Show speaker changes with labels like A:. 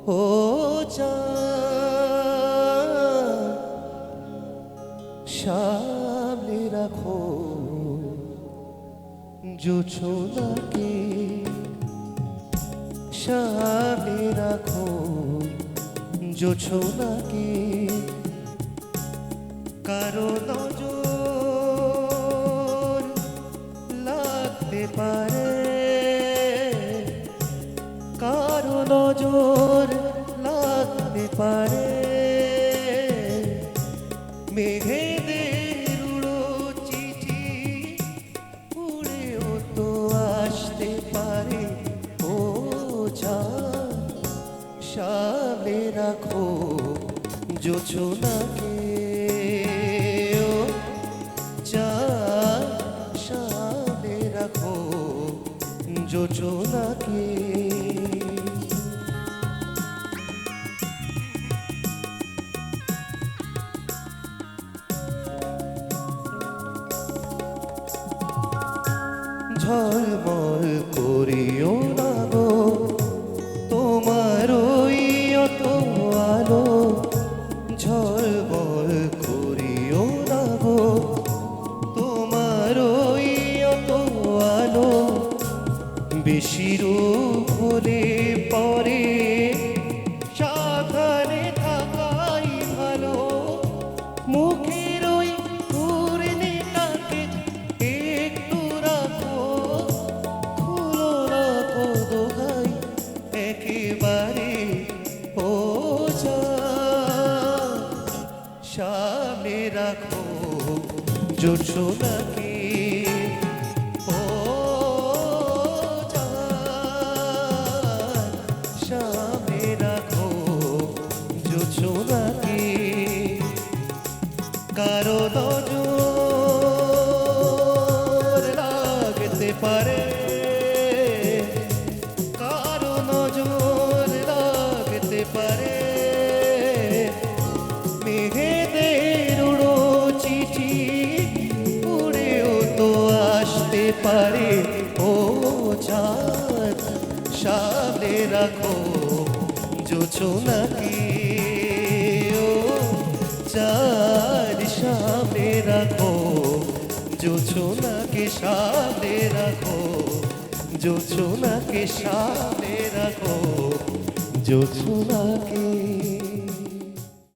A: ও চাঁদ সামনে রাখো জোছনাকে, সামনে রাখো জোছনাকে, কারো নজর লাগতে পারে, কারো নজর লাগতে পারে, মেঘেদের উড়ো চিঠি উড়েও তো আসতে পারে। ও চাঁদ সামনে রাখো জোছনাকে, ও চাঁদ সামনে রাখো জোছনাকে। ঝলমল করিও না গো তোমার ওই অত আলো, ঝলমল করিও না গো তোমার ওই অত আলো, বেশি রূপ হলে পরে সাবধানে থাকাই ভালো, মুখের ওই ঘূর্ণিটাকে একটু রাখো, খুলো না তো দোহাই একেবারে। ও চাঁদ সামনে রাখো জোছনাকে, ও চাঁদ সামনে রাখো জোছনাকে, কারো নজর লাগতে পারে, কারো নজর লাগতে পারে, মেঘেদের উড়ো চিঠি উড়েও তো আসতে পারে। ও চাঁদ সামনে রাখো জোছনাকে, ও চাঁদ সামনে রাখো জোছনাকে, সামনে রাখো জোছনাকে, সামনে রাখো জোছনাকে।